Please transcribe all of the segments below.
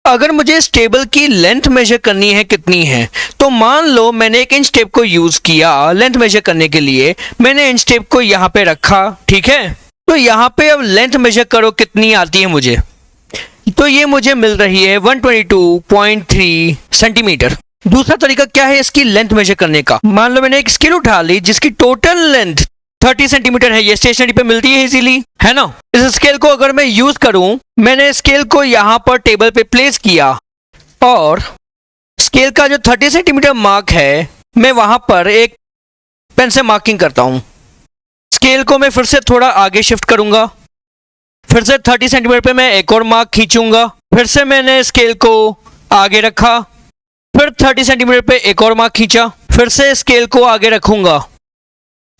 अगर मुझे इस टेबल की लेंथ मेजर करनी है कितनी है, तो मान लो मैंने एक इंच टेप को यूज किया लेंथ मेजर करने के लिए। मैंने इंच टेप को यहाँ पे रखा, ठीक है। तो यहाँ पे अब लेंथ मेजर करो कितनी आती है मुझे, तो ये मुझे मिल रही है 122.3 सेंटीमीटर। दूसरा तरीका क्या है इसकी लेंथ मेजर करने का। मान लो मैंने एक स्केल उठा ली जिसकी टोटल लेंथ 30 सेंटीमीटर है। ये स्टेशनरी पे मिलती है इजीली, है ना। इस स्केल को अगर मैं यूज करूं, मैंने स्केल को यहां पर टेबल पे प्लेस किया और स्केल का जो 30 सेंटीमीटर मार्क है, मैं वहां पर एक पेन से मार्किंग करता हूं। स्केल को मैं फिर से थोड़ा आगे शिफ्ट करूंगा, फिर से 30 सेंटीमीटर पे मैं एक और मार्क खींचूंगा, फिर से मैंने स्केल को आगे रखा, फिर 30 सेंटीमीटर पे एक और मार्क खींचा, फिर से स्केल को आगे रखूंगा,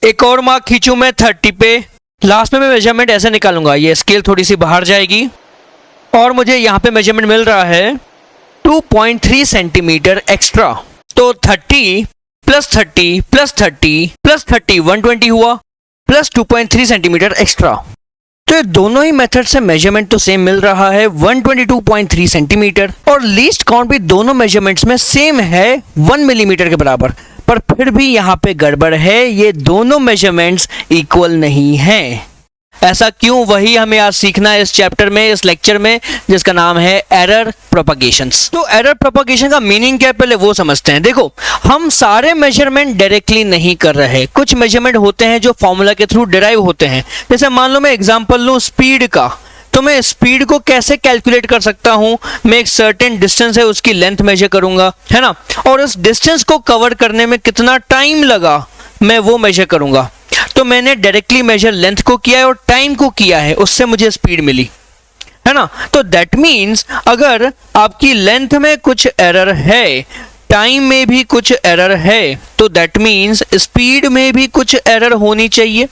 एक और मार्क खींचूं मैं 30 पे। लास्ट में मैं मेजरमेंट ऐसे निकालूंगा, ये स्केल थोड़ी सी बाहर जाएगी और मुझे यहाँ पे मेजरमेंट मिल रहा है 2.3 सेंटीमीटर एक्स्ट्रा। तो 30 प्लस 30 प्लस 30 प्लस 30 120 हुआ, प्लस 2.3 सेंटीमीटर एक्स्ट्रा। तो ये दोनों ही मेथड से मेजरमेंट तो सेम मिल रहा है 122.3 सेंटीमीटर, और लीस्ट काउंट भी दोनों मेजरमेंट्स में सेम है 1 मिलीमीटर के बराबर। पर फिर भी यहाँ पे गड़बड़ है, ये दोनों मेजरमेंट्स इक्वल नहीं हैं। ऐसा क्यों, वही हमें आज सीखना है इस चैप्टर में, इस लेक्चर में, जिसका नाम है एरर प्रोपगेशंस। तो एरर प्रोपगेशन का मीनिंग क्या है पहले वो समझते हैं। देखो, हम सारे मेजरमेंट डायरेक्टली नहीं कर रहे, कुछ मेजरमेंट होते हैं जो फॉर्मूला के थ्रू डिराइव होते हैं। जैसे मान लो मैं एग्जांपल लूं स्पीड का, तो मैं स्पीड को कैसे कैलकुलेट कर सकता हूं। मैं एक सर्टेन डिस्टेंस है उसकी लेंथ मेजर करूंगा, है ना, और उस डिस्टेंस को कवर करने में कितना टाइम लगा मैं वो मेजर करूंगा। तो मैंने डायरेक्टली मेजर लेंथ को किया है और टाइम को किया है, उससे मुझे स्पीड मिली, है ना। तो दैट मीन्स अगर आपकी लेंथ में कुछ एरर है, टाइम में भी कुछ एरर है, तो दैट मीन्स स्पीड में भी कुछ एरर होनी चाहिए।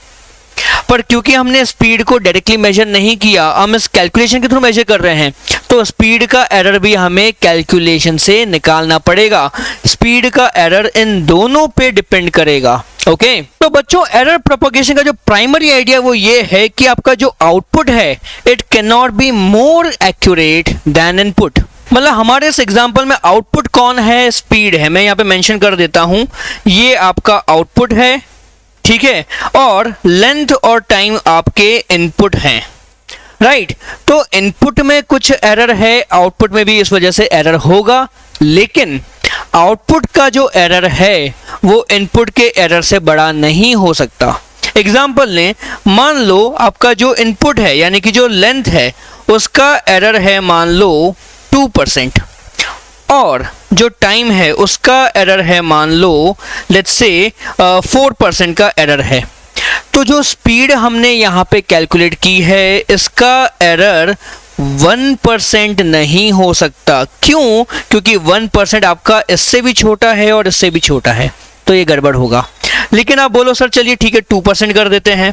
पर क्योंकि हमने स्पीड को डायरेक्टली मेजर नहीं किया, हम इस कैलकुलेशन के थ्रू मेजर कर रहे हैं, तो स्पीड का एरर भी हमें कैलकुलेशन से निकालना पड़ेगा। स्पीड का एरर इन दोनों पे डिपेंड करेगा। ओके तो बच्चों, एरर प्रोपगेशन का जो प्राइमरी आइडिया वो ये है कि आपका जो आउटपुट है it can not be more accurate then input. मतलब हमारे इस एग्जांपल में आउटपुट कौन है, स्पीड है। मैं यहाँ पे मेंशन कर देता हूं, ये आपका आउटपुट है, ठीक है, और लेंथ और टाइम आपके इनपुट हैं, राइट। तो इनपुट में कुछ एरर है, आउटपुट में भी इस वजह से एरर होगा, लेकिन आउटपुट का जो एरर है वो इनपुट के एरर से बड़ा नहीं हो सकता। एग्जाम्पल लें, मान लो आपका जो इनपुट है यानी कि जो लेंथ है उसका एरर है मान लो 2%, और जो टाइम है उसका एरर है मान लो लेट्स से 4% का एरर है। तो जो स्पीड हमने यहाँ पे कैलकुलेट की है इसका एरर 1% नहीं हो सकता। क्यों? क्योंकि 1% आपका इससे भी छोटा है और इससे भी छोटा है, तो ये गड़बड़ होगा। लेकिन आप बोलो सर चलिए ठीक है 2% कर देते हैं,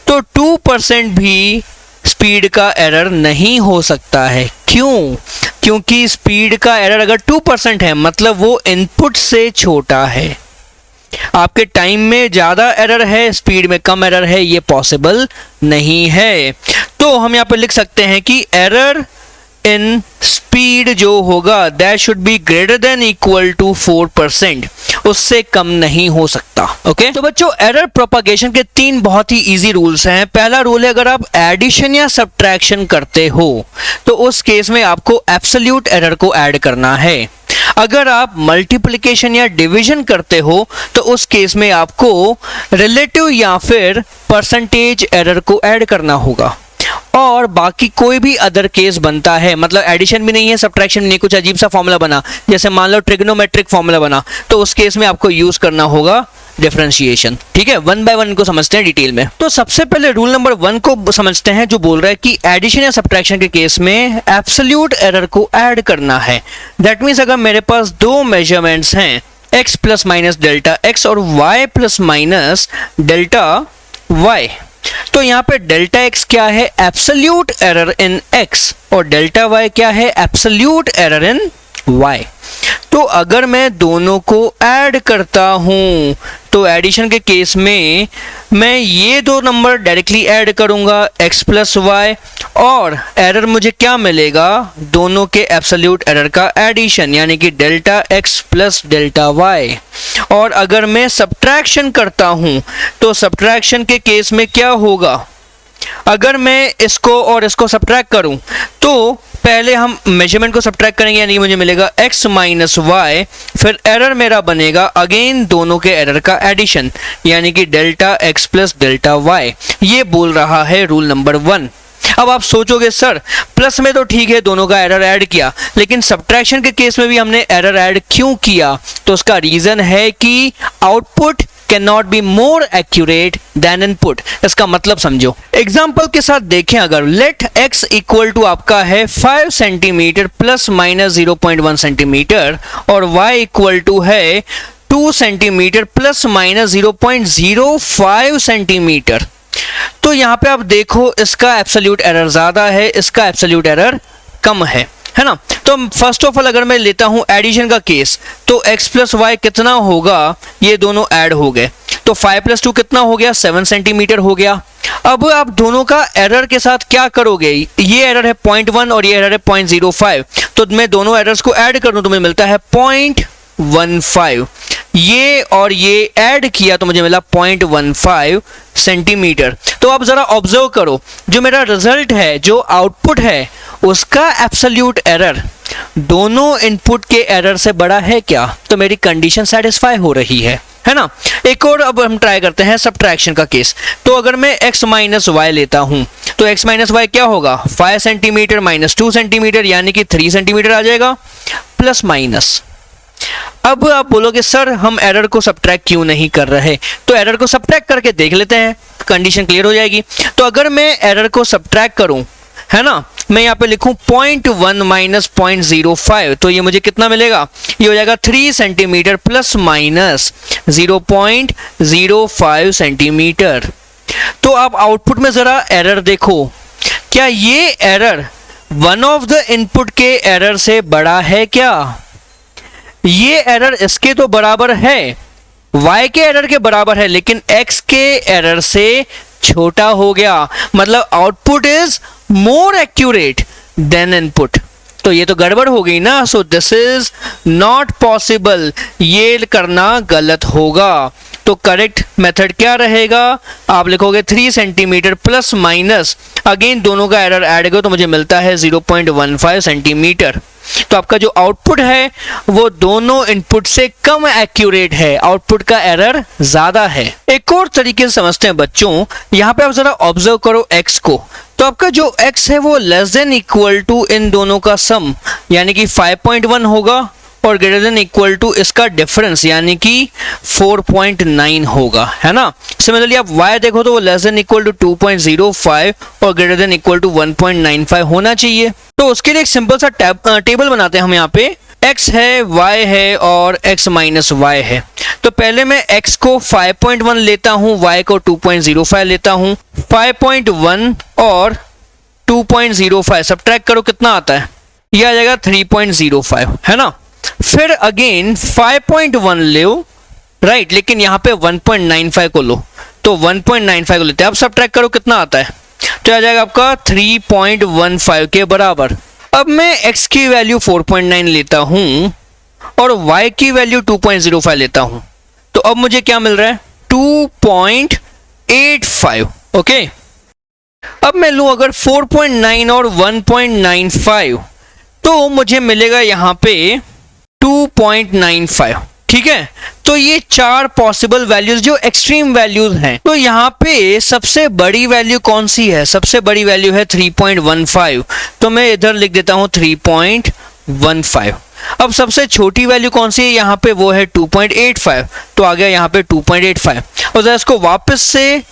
तो 2% भी स्पीड का एरर नहीं हो सकता है। क्यों? क्योंकि स्पीड का एरर अगर 2% है मतलब वो इनपुट से छोटा है। आपके टाइम में ज़्यादा एरर है, स्पीड में कम एरर है, ये पॉसिबल नहीं है। तो हम यहाँ पर लिख सकते हैं कि एरर इन स्पीड जो होगा that should be greater than equal to 4%, उससे कम नहीं हो सकता। ओके तो बच्चों, एरर प्रोपगेशन के 3 बहुत ही इजी रूल्स हैं। पहला रूल है, अगर आप एडिशन या सब्ट्रैक्शन करते हो तो उस केस में आपको एब्सोल्यूट एरर को ऐड करना है। अगर आप मल्टीप्लिकेशन या डिवीजन करते हो तो उस केस में आपको रिलेटिव या फिर परसेंटेज एरर को ऐड करना होगा। और बाकी कोई भी अदर केस बनता है, मतलब एडिशन भी नहीं है, सब्ट्रैक्शन भी नहीं, कुछ अजीब सा फॉर्मूला बना, जैसे मान लो ट्रिग्नोमेट्रिक फॉर्मूला बना, तो उस केस में आपको यूज करना होगा डिफरेंशिएशन। ठीक है, 1 बाय 1 को समझते हैं डिटेल में। तो सबसे पहले रूल नंबर 1 को समझते हैं, जो बोल रहा है कि एडिशन या सब्ट्रैक्शन के केस में एब्सोल्यूट एरर को ऐड करना है। दैट मीन्स अगर मेरे पास 2 मेजरमेंट्स हैं, x plus minus delta x और y plus minus delta y, तो यहाँ पे डेल्टा x क्या है, एब्सोल्यूट एरर इन x, और डेल्टा y क्या है, एब्सोल्यूट एरर इन y। तो अगर मैं दोनों को ऐड करता हूं तो एडिशन के केस में मैं ये दो नंबर डायरेक्टली ऐड करूंगा x प्लस वाई, और एरर मुझे क्या मिलेगा, दोनों के एब्सोल्यूट एरर का एडिशन यानी कि delta x plus delta y। और अगर मैं सब्ट्रैक्शन करता हूं तो सब्ट्रैक्शन के केस में क्या होगा, अगर मैं इसको और इसको सब्ट्रैक्ट करूं तो पहले हम मेजरमेंट को सब्ट्रैक्ट करेंगे यानी मुझे मिलेगा x माइनस वाई, फिर एरर मेरा बनेगा अगेन दोनों के एरर का एडिशन यानी कि delta x plus delta y। ये बोल रहा है रूल नंबर 1। अब आप सोचोगे सर प्लस में तो ठीक है दोनों का एरर ऐड किया, लेकिन सब्ट्रैक्शन के केस में भी हमने एरर ऐड क्यों किया, तो उसका रीजन है कि output can not be more accurate then input. इसका मतलब समझो, एग्जाम्पल के साथ देखें, अगर लेट x इक्वल टू आपका है 5 सेंटीमीटर प्लस माइनस 0.1 सेंटीमीटर और y इक्वल टू है 2 सेंटीमीटर प्लस माइनस 0.05 सेंटीमीटर। तो यहाँ पे आप देखो इसका एब्सोल्यूट एरर ज्यादा है, इसका एब्सोल्यूट एरर कम है ना। तो फर्स्ट ऑफ ऑल अगर मैं लेता हूं एडिशन का केस तो x प्लस वाई कितना होगा, ये दोनों ऐड हो गए तो 5 प्लस 2 कितना हो गया, 7 सेंटीमीटर हो गया। अब आप दोनों का एरर के साथ क्या करोगे, ये एरर है 0.1 और ये एरर है 0.05, तो मैं दोनों एरर्स को ऐड कर दूं तो मुझे मिलता है 0.15। ये और ये ऐड किया तो मुझे मिला 0.15 सेंटीमीटर। तो आप जरा ऑब्जर्व करो, जो मेरा रिजल्ट है, जो आउटपुट है, उसका एब्सोल्यूट एरर दोनों इनपुट के एरर से बड़ा है क्या, तो मेरी कंडीशन सेटिस्फाई हो रही है ना। एक और अब हम ट्राई करते हैं सब्ट्रैक्शन का केस। तो अगर मैं x माइनस वाई लेता हूं तो x माइनस वाई क्या होगा, 5 सेंटीमीटर माइनस 2 सेंटीमीटर यानी कि 3 सेंटीमीटर आ जाएगा प्लस माइनस। अब आप बोलोगे सर हम एरर को सब्ट्रैक्ट क्यों नहीं कर रहे, तो एरर को सब्ट्रैक्ट करके देख लेते हैं, कंडीशन क्लियर हो जाएगी। तो अगर मैं एरर को सब्ट्रैक्ट करूं, है ना, मैं यहाँ पे लिखूं 0.1 माइनस 0.05, तो ये मुझे कितना मिलेगा, ये हो जाएगा 3 सेंटीमीटर प्लस माइनस 0.05 सेंटीमीटर। तो आप आउटपुट में जरा एरर देखो, क्या ये error one of the input के एरर से बड़ा है क्या, ये एरर इसके तो बराबर है, y के एरर के बराबर है, लेकिन x के एरर से छोटा हो गया, मतलब output is more accurate then input. तो ये तो गड़बड़ हो गई ना, so this is not possible, ये करना गलत होगा। तो करेक्ट मेथड क्या रहेगा, आप लिखोगे 3 सेंटीमीटर प्लस माइनस, अगेन दोनों का एरर ऐड करो तो मुझे मिलता है 0.15 सेंटीमीटर। तो आपका जो आउटपुट है वो दोनों इनपुट से कम एक्यूरेट है, आउटपुट का एरर ज्यादा है। एक और तरीके से समझते हैं बच्चों, यहाँ पे आप जरा ऑब्जर्व करो x को, तो आपका जो x है वो लेस देन इक्वल टू इन दोनों का सम यानी कि 5.1 होगा और ग्रेटर देन इक्वल टू इसका डिफरेंस यानी कि 4.9 होगा, है ना। सिमिलरली आप y देखो तो वो लेस देन इक्वल टू 2.05 और ग्रेटर देन इक्वल टू 1.95 होना चाहिए। तो उसके लिए एक सिंपल सा टेबल बनाते हैं हम। यहाँ पे x है, y है और x माइनस y है। तो पहले मैं x को 5.1 लेता हूँ, y को 2.05 लेता हूँ। 5.1 और 2.05 सब्ट्रैक्ट करो कितना आता है, यह आ जाएगा 3.05, है ना। फिर अगेन 5.1 लो, राइट, लेकिन यहाँ पे 1.95 को लो, तो 1.95 को लेते हैं। अब सब्ट्रैक्ट करो कितना आता है, तो आ जाएगा आपका 3.15 के बराबर। अब मैं x की वैल्यू 4.9 लेता हूँ और y की वैल्यू 2.05 लेता हूँ, तो अब मुझे क्या मिल रहा है 2.85। ओके, अब मैं लूँ अगर 4.9 और 1.95 तो मुझे मिलेगा यहाँ पे 2.95, ठीक है। तो ये चार पॉसिबल वैल्यूज जो एक्सट्रीम वैल्यूज हैं। तो यहाँ पे सबसे बड़ी वैल्यू कौन सी है, सबसे बड़ी वैल्यू है 3.15, तो मैं इधर लिख देता हूँ 3.15। अब सबसे छोटी वैल्यू कौन सी है यहाँ पे, वो है 2.85, तो आ गया यहाँ पे 2.85। और जरा इसको वापस से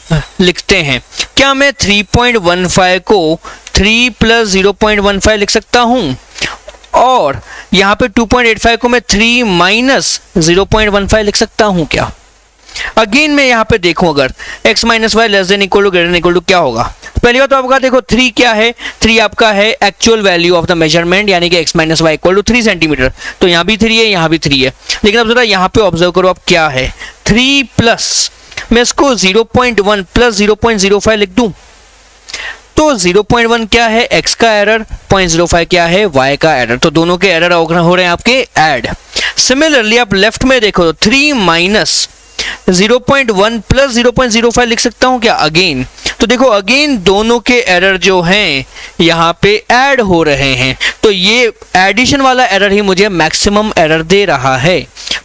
लिखते हैं, क्या मैं 3.15 को 3 प्लस 0.15 लिख सकता हूँ, और यहाँ पे 2.85 को मैं 3 माइनस 0.15 लिख सकता हूँ क्या। अगेन मैं यहाँ पे देखूं, अगर x minus Y less than equal to greater than equal to क्या होगा, पहली बात तो आपका देखो 3 क्या है, 3 आपका है actual value of the measurement, यानी कि x minus Y equal to 3 centimetre. तो यहाँ भी 3 है, यहाँ भी 3 है, लेकिन अब जरा यहाँ पे ऑब्जर्व करो अब क्या है, 3 प्लस मैं इसको 0.1 प्लस 0.05 लिख दूं, तो 0.1 क्या है x का एरर, 0.05 क्या है y का एरर, तो दोनों के एरर हो रहे हैं आपके ऐड। सिमिलरली आप लेफ्ट में देखो तो 3 माइनस 0.1 प्लस 0.05 लिख सकता हूं क्या अगेन, तो देखो अगेन दोनों के एरर जो हैं यहाँ पे ऐड हो रहे हैं, तो ये एडिशन वाला एरर ही मुझे मैक्सिमम एरर दे रहा है।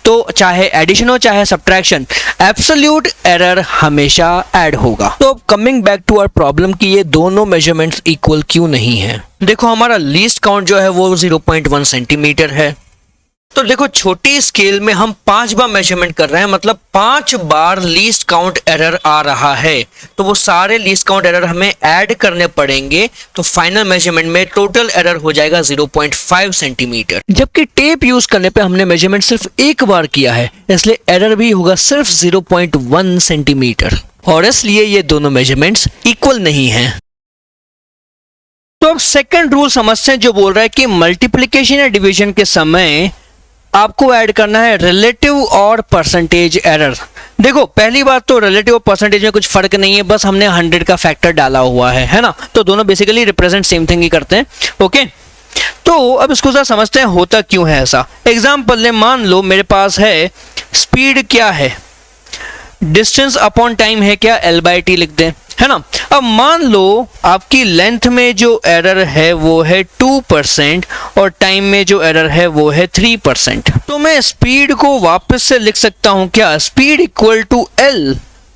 तो चाहे एडिशन हो चाहे सब्ट्रैक्शन, एब्सोल्यूट एरर हमेशा ऐड होगा। तो coming back to our problem कि ये दोनों मेजरमेंट्स इक्वल क्यों नहीं है। देखो हमारा लीस्ट काउंट जो है वो 0.1 सेंटीमीटर है, तो देखो छोटी स्केल में हम 5 बार मेजरमेंट कर रहे हैं, मतलब 5 बार लीस्ट काउंट एरर आ रहा है, तो वो सारे लीस्ट काउंट एरर हमें ऐड करने पड़ेंगे, तो फाइनल मेजरमेंट में टोटल एरर हो जाएगा 0.5 सेंटीमीटर। जबकि टेप यूज करने पे हमने मेजरमेंट सिर्फ एक बार किया है, इसलिए एरर भी होगा सिर्फ 0.1 सेंटीमीटर, और इसलिए ये दोनों मेजरमेंट्स इक्वल नहीं है। तो अब सेकंड रूल समझते हैं जो बोल रहा है कि मल्टीप्लिकेशन या डिवीजन के समय आपको ऐड करना है रिलेटिव और परसेंटेज एरर। देखो पहली बात तो रिलेटिव और परसेंटेज में कुछ फर्क नहीं है, बस हमने 100 का फैक्टर डाला हुआ है ना, तो दोनों basically represent same thing he करते हैं। ओके, तो अब इसको जरा समझते हैं होता क्यों है ऐसा। एग्जाम्पल ले, मान लो मेरे पास है स्पीड क्या है, डिस्टेंस अपॉन टाइम है क्या, L/T लिख दें, है ना। अब मान लो आपकी लेंथ में जो एरर है वो है 2% और टाइम में जो एरर है वो है 3%, तो मैं स्पीड को वापस से लिख सकता हूं क्या, speed equal to L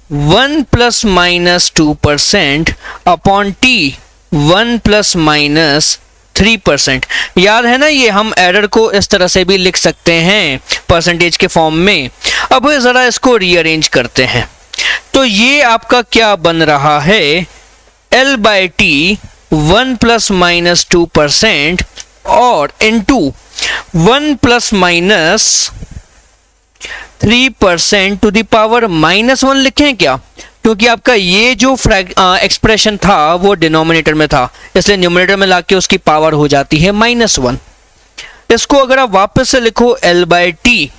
1 plus minus 2% upon T 1 plus minus 3%। याद है ना, ये हम एरर को इस तरह से भी लिख सकते हैं परसेंटेज के फॉर्म में। अब जरा इसको रीअरेंज करते हैं, तो ये आपका क्या बन रहा है, L/T 1 प्लस माइनस 2% और into 1 plus minus 3% to the power -1 लिखें क्या, क्योंकि आपका ये जो एक्सप्रेशन था वो डिनोमिनेटर में था, इसलिए न्यूमरेटर में लाके उसकी पावर हो जाती है -1। इसको अगर आप वापस से लिखो L/T,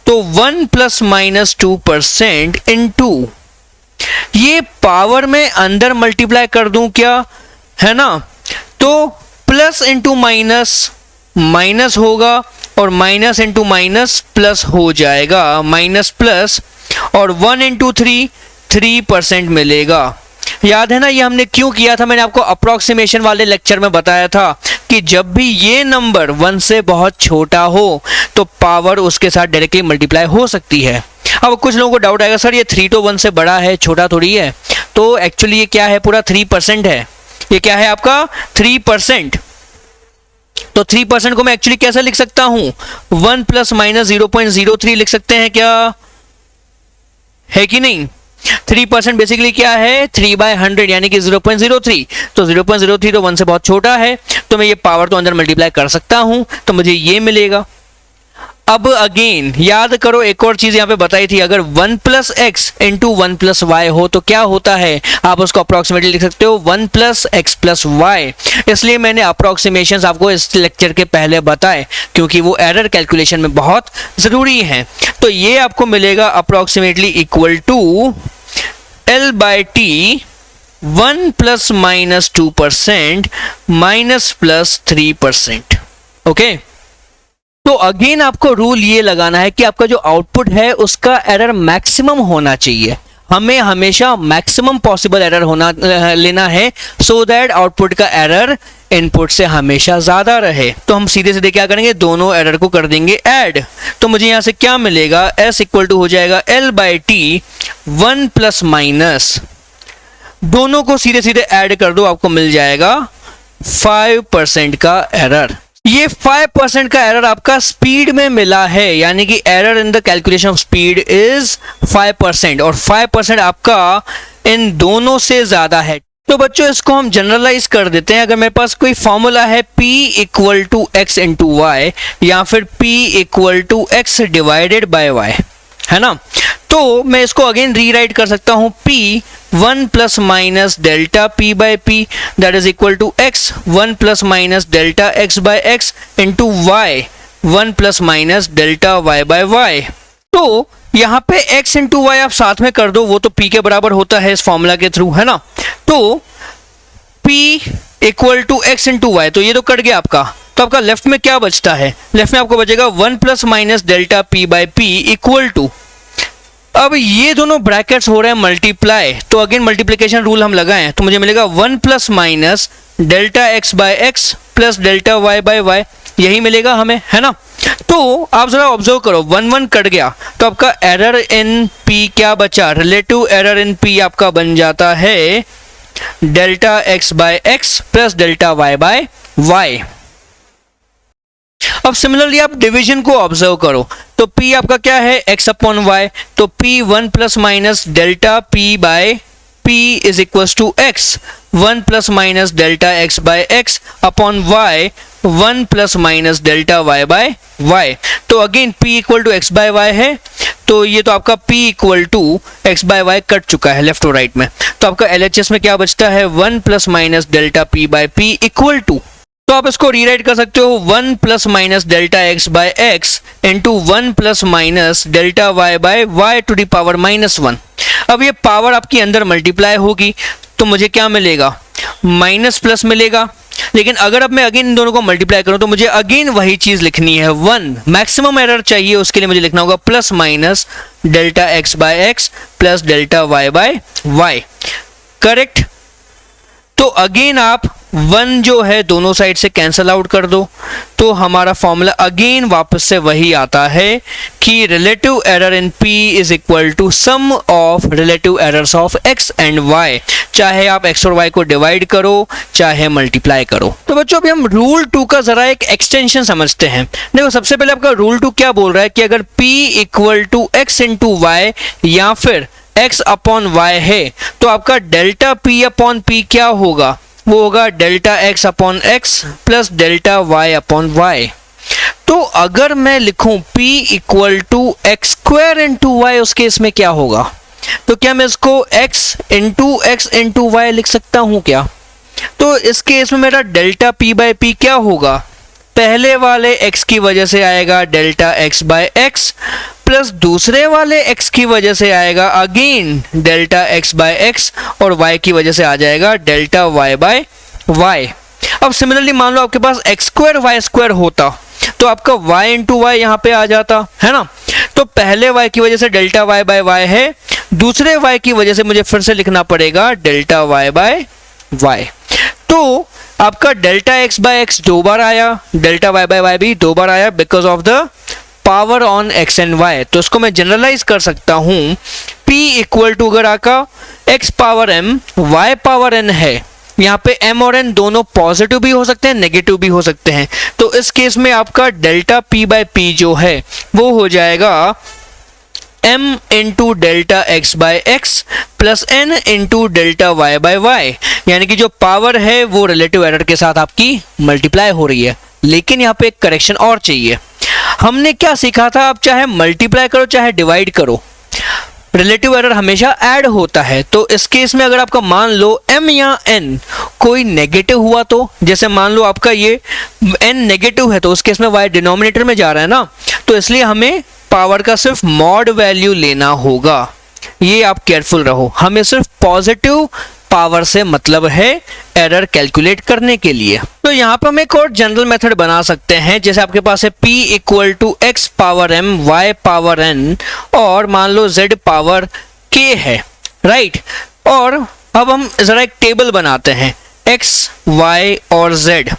तो 1 प्लस माइनस 2% इनटू ये पावर में अंदर मल्टीप्लाई कर दूं क्या, है ना, तो प्लस इंटू माइनस माइनस होगा और माइनस इंटू माइनस प्लस हो जाएगा, माइनस प्लस, और 1 इंटू 3% मिलेगा। याद है ना ये हमने क्यों किया था, मैंने आपको अप्रोक्सीमेशन वाले लेक्चर में बताया था कि जब भी ये नंबर 1 से बहुत छोटा हो तो पावर उसके साथ डायरेक्टली मल्टीप्लाई हो सकती है। अब कुछ लोगों को डाउट आएगा, सर ये 3 तो 1 से बड़ा है, छोटा थोड़ी है, तो एक्चुअली ये क्या है, पूरा 3% है, ये क्या है आपका 3%। तो 3% को मैं एक्चुअली कैसे लिख सकता हूं, 1 प्लस माइनस 0.03 लिख सकते हैं क्या, है कि नहीं। 3% बेसिकली क्या है, 3/100 यानी कि 0.03, तो 0.03 तो 1 से बहुत छोटा है, तो मैं ये पावर तो अंदर मल्टीप्लाई कर सकता हूं, तो मुझे ये मिलेगा। अब अगेन याद करो, एक और चीज यहां पे बताई थी, अगर 1 plus X into 1 plus Y हो तो क्या होता है, आप उसको अप्रोक्सीमेटली लिख सकते हो 1 प्लस एक्स प्लस वाई। इसलिए मैंने अप्रोक्सीमेशंस आपको इस लेक्चर के पहले बताए, क्योंकि वो एरर कैलकुलेशन में बहुत जरूरी है। तो ये आपको मिलेगा approximately equal to L/T 1 plus minus 2% minus plus 3%। Okay, तो अगेन आपको रूल ये लगाना है कि आपका जो आउटपुट है उसका एरर मैक्सिमम होना चाहिए, हमें हमेशा मैक्सिमम पॉसिबल एरर होना लेना है, सो दैट आउटपुट का एरर इनपुट से हमेशा ज्यादा रहे। तो हम सीधे सीधे क्या करेंगे, दोनों एरर को कर देंगे ऐड, तो मुझे यहां से क्या मिलेगा, S इक्वल टू हो जाएगा L/T 1 प्लस माइनस, दोनों को सीधे सीधे ऐड कर दो, आपको मिल जाएगा 5% का एरर। ये 5% का एरर आपका स्पीड में मिला है, यानी कि error in the calculation of speed is 5%, और 5% आपका इन दोनों से ज्यादा है। तो बच्चों इसको हम जनरलाइज कर देते हैं, अगर मेरे पास कोई फॉर्मूला है P equal to X into Y या फिर P equal to X divided by Y, है ना, तो मैं इसको अगेन रीराइट कर सकता हूं P 1 plus minus delta p by p that is equal to x, 1 plus minus delta x by x into y, 1 plus minus delta y by y। तो यहाँ पे x इंटू वाई आप साथ में कर दो, वो तो p के बराबर होता है इस फॉर्मूला के थ्रू, है ना। तो p equal to x into Y, तो ये तो कट गया आपका। तो आपका लेफ्ट में क्या बचता है, लेफ्ट में आपको बचेगा 1 plus minus delta p by p equal to, अब ये दोनों ब्रैकेट्स हो रहे हैं मल्टीप्लाई, तो अगेन मल्टीप्लिकेशन रूल हम लगाएं तो मुझे मिलेगा 1 plus minus delta x by x plus delta y by y, यही मिलेगा हमें, है ना। तो आप जरा ऑब्जर्व करो, 1 1 कट गया तो आपका एरर इन p क्या बचा, रिलेटिव एरर इन p आपका बन जाता है delta x by x plus delta y by y। अब सिमिलरली आप डिवीजन को ऑब्जर्व करो, तो p आपका क्या है x अपॉन y, तो p 1 plus minus delta p by p is equal to x, 1 plus minus delta x by x upon y, 1 plus minus delta y by y। तो again p equal to x by y है, तो ये तो आपका p equal to x by y cut चुका है left और right में, तो आपका LHS में क्या बचता है 1 plus minus delta p by p equal to, तो आप इसको रीराइट कर सकते हो 1 plus minus delta x by x into 1 plus minus delta y by y to the power -1। अब ये पावर आपकी अंदर मल्टीप्लाई होगी तो मुझे क्या मिलेगा, माइनस प्लस मिलेगा। लेकिन अगर अब मैं अगेन इन दोनों को मल्टीप्लाई करूं तो मुझे अगेन वही चीज लिखनी है, 1 मैक्सिमम एरर चाहिए, उसके लिए मुझे लिखना होगा plus minus delta x by x plus delta y by y, correct. तो अगेन आप 1 जो है दोनों साइड से कैंसल आउट कर दो, तो हमारा फॉर्मूला अगेन वापस से वही आता है कि relative error in p is equal to sum of relative errors of x and y, चाहे आप x और y को डिवाइड करो चाहे मल्टीप्लाई करो। तो बच्चों अभी हम रूल 2 का जरा एक एक्सटेंशन समझते हैं। देखो सबसे पहले आपका रूल 2 क्या बोल रहा है कि अगर p equal to x into Y या फिर x अपॉन y है तो आपका डेल्टा p अपॉन p क्या होगा, वो होगा delta x upon x plus delta y upon y। तो अगर मैं लिखूं p equal to X square into Y, उस केस में क्या होगा, तो क्या मैं इसको x इंटू वाई लिख सकता हूं क्या। तो इस केस में मेरा डेल्टा p बाई p क्या होगा, पहले वाले x की वजह से आएगा delta x by x plus दूसरे वाले x की वजह से आएगा again delta x by x और y की वजह से आ जाएगा डेल्टा y बाय y। अब सिमिलरली मान लो आपके पास x स्क्वायर y स्क्वायर होता तो आपका y इंटू वाई यहाँ पे आ जाता, है ना। तो पहले y की वजह से डेल्टा y बाय y है, दूसरे y की वजह से मुझे फिर से लिखना पड़ेगा डेल्टा y बाय y। तो आपका डेल्टा x बाय x 2 बार आया, डेल्टा y बाय y भी 2 बार आया because of the power on x and y। तो इसको मैं जनरलाइज कर सकता हूं p इक्वल टू अगर आपका x power m y power n है, यहाँ पे m और n दोनों पॉजिटिव भी हो सकते हैं नेगेटिव भी हो सकते हैं, तो इस केस में आपका डेल्टा p बाय p जो है वो हो जाएगा m into delta x by x plus n into delta y by y, यानी कि जो पावर है वो रिलेटिव एरर के साथ आपकी मल्टीप्लाई हो रही है। लेकिन यहाँ पे एक करेक्शन और चाहिए, हमने क्या सीखा था, आप चाहे मल्टीप्लाई करो चाहे डिवाइड करो रिलेटिव एरर हमेशा ऐड होता है। तो इस केस में अगर आपका मान लो m या n कोई नेगेटिव हुआ, तो जैसे मान लो आपका ये n नेगेटिव है तो उस केस में y डिनोमिनेटर में जा रहा है ना, तो इसलिए हमें पावर का सिर्फ मॉड वैल्यू लेना होगा। ये आप केयरफुल रहो, हमें सिर्फ पॉजिटिव पावर से मतलब है एरर कैलकुलेट करने के लिए। तो यहाँ पर हम एक और जनरल मेथड बना सकते हैं, जैसे आपके पास है p equal to X power m y power n और मान लो z पावर k है, राइट। और अब हम जरा एक टेबल बनाते हैं x y और z,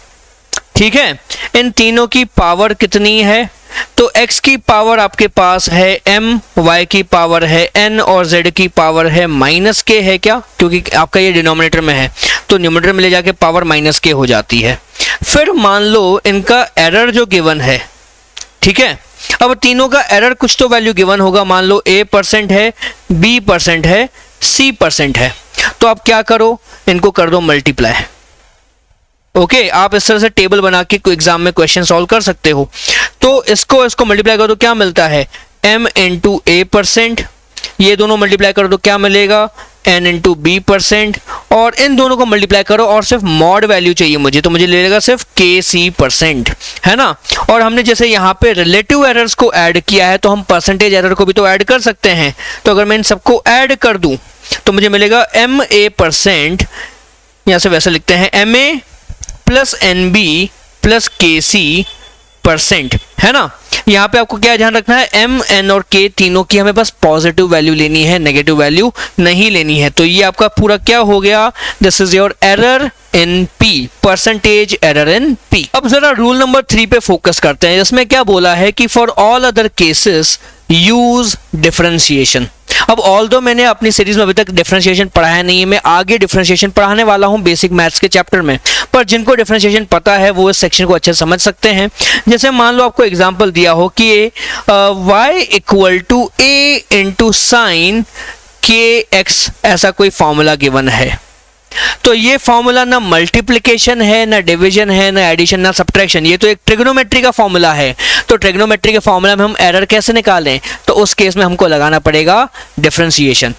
ठीक है। इन तीनों की पावर कितनी है, तो x की पावर आपके पास है m, y की पावर है n और z की पावर है माइनस k है क्या, क्योंकि आपका ये डिनोमिनेटर में है तो न्यूमरेटर में ले जाके पावर माइनस k हो जाती है। फिर मान लो इनका एरर जो गिवन है, ठीक है। अब तीनों का एरर कुछ तो वैल्यू गिवन होगा, मान लो a% है, b% है, c% है। तो आप क्या करो, इनको कर दो मल्टीप्लाई। ओके आप इस तरह से टेबल बना के एग्जाम में क्वेश्चन सॉल्व कर सकते हो। तो इसको मल्टीप्लाई करो तो क्या मिलता है m इंटू a%, ये दोनों मल्टीप्लाई करो तो क्या मिलेगा n इंटू बी परसेंट, और इन दोनों को मल्टीप्लाई करो और सिर्फ मॉड वैल्यू चाहिए मुझे, तो मुझे ले लेगा सिर्फ KC परसेंट, है ना। और हमने जैसे यहाँ पे रिलेटिव एरर्स को ऐड किया है तो हम परसेंटेज एरर को भी तो ऐड कर सकते हैं। तो अगर मैं इन सबको ऐड कर दूं तो मुझे मिलेगा MA परसेंट, यहाँ से वैसे लिखते हैं MA plus NB plus KC percent, है ना। यहाँ पे आपको क्या ध्यान रखना है, M, N और K तीनों की हमें बस पॉजिटिव वैल्यू लेनी है, नेगेटिव वैल्यू नहीं लेनी है। तो ये आपका पूरा क्या हो गया, this is your error in P, percentage error in P। अब जरा रूल नंबर 3 पे फोकस करते हैं। इसमें क्या बोला है कि for all other cases use differentiation. अब ऑल्दो मैंने अपनी सीरीज में अभी तक डिफरेंशिएशन पढ़ाया नहीं है, मैं आगे डिफरेंशिएशन पढ़ाने वाला हूं बेसिक मैथ्स के चैप्टर में, पर जिनको डिफरेंशिएशन पता है वो इस सेक्शन को अच्छे से समझ सकते हैं। जैसे मान लो आपको एग्जांपल दिया हो कि y equal to a into sine kx, ऐसा कोई फॉर्मूला गिवन है। तो ये फॉर्मूला ना मल्टीप्लिकेशन है, ना डिवीजन है, ना एडिशन, ना सब्ट्रैक्शन, ये तो एक ट्रिग्नोमेट्री का फॉर्मूला है। तो ट्रिग्नोमेट्री के फॉर्मूला में हम एरर कैसे निकालें, तो उस केस में हमको लगाना पड़ेगा डिफरेंशिएशन।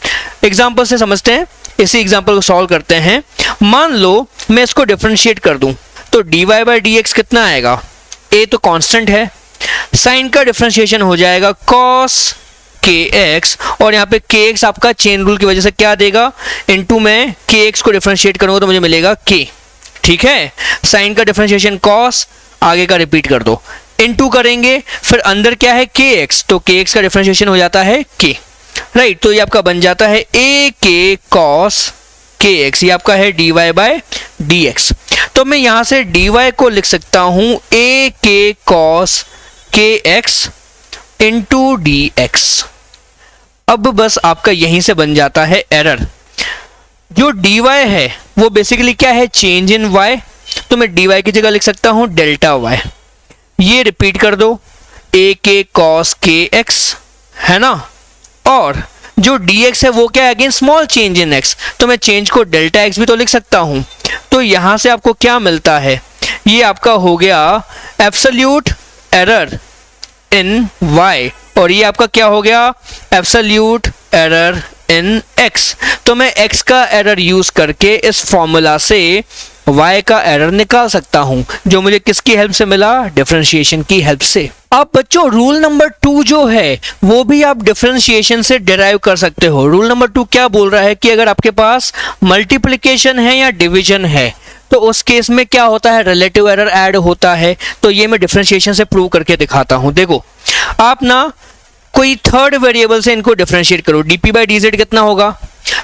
एग्जांपल से समझते हैं, इसी एग्जांपल को सॉल्व करते हैं। मान लो मैं इसको डिफरेंशिएट कर दूं तो dy बाई dx कितना आएगा, a तो कांस्टेंट है, साइन का डिफरेंशिएशन हो जाएगा cos kx, और यहाँ पे kx आपका चेन रूल की वजह से क्या देगा, इनटू में kx को डिफरेंशिएट करूंगा तो मुझे मिलेगा k, ठीक है। साइन का डिफरेंशिएशन cos, आगे का रिपीट कर दो, इनटू करेंगे, फिर अंदर क्या है kx, तो kx का डिफरेंशिएशन हो जाता है k, राइट। तो ये आपका बन जाता है ak cos kx, ये आपका है dy बाय dx। तो मैं यहां से dy को लिख सकता हूं ak cos kx into dx। अब बस आपका यहीं से बन जाता है एरर। जो dy है वो बेसिकली क्या है, चेंज इन y, तो मैं dy की जगह लिख सकता हूं डेल्टा y। ये रिपीट कर दो, ak cos kx, है ना। और जो dx है वो क्या है, again small change in x, तो मैं चेंज को डेल्टा x भी तो लिख सकता हूं। तो यहां से आपको क्या मिलता है, ये आपका हो गया एब्सोल्यूट एरर इन y, और ये आपका क्या हो गया, एब्सोल्यूट एरर इन x। तो मैं x का एरर यूज करके इस फॉर्मूला से y का एरर निकाल सकता हूं, जो मुझे किसकी हेल्प से मिला, डिफरेंशिएशन की हेल्प से। अब बच्चों रूल नंबर 2 जो है वो भी आप डिफरेंशिएशन से डिराइव कर सकते हो। रूल नंबर 2 क्या बोल रहा है कि अगर आपके पास मल्टीप्लिकेशन है या डिवीजन है तो उस केस में क्या होता है, रिलेटिव एरर ऐड होता है। तो ये मैं डिफरेंशिएशन से प्रूव करके दिखाता हूं। देखो आप ना कोई थर्ड वेरिएबल से इनको डिफरेंशिएट करो, dp बाई dz कितना होगा,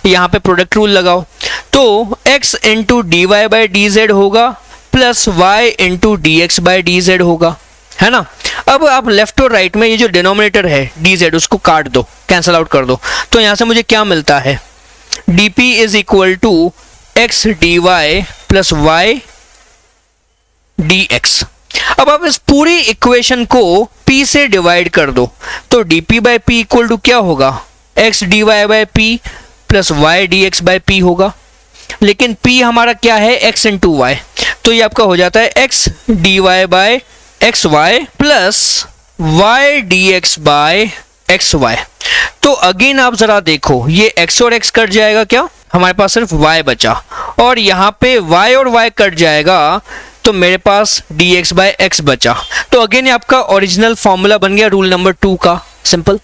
यहाँ पे प्रोडक्ट रूल लगाओ, तो x into dy by dz होगा plus y into dx by dz होगा, है ना। अब आप लेफ्ट और राइट में ये जो डिनोमिनेटर है dz उसको काट दो, कैंसल आउट कर दो, तो यहाँ से मुझे क्या मिलता है, dp is equal to x dy plus y dx। अब आप इस पूरी इक्वेशन को p से डिवाइड कर दो, तो dp by p equal to क्या होगा, x dy by p plus y dx by p होगा। लेकिन p हमारा क्या है, x इंटू y, तो ये आपका हो जाता है x dy by X Y plus y dx by X Y. तो अगेन आप जरा देखो, ये x और x कट जाएगा, क्या हमारे पास सिर्फ y बचा, और यहाँ पे y और y कट जाएगा तो मेरे पास dx बाई x बचा। तो अगेन आपका ओरिजिनल फॉर्मूला बन गया रूल नंबर 2 का, सिंपल।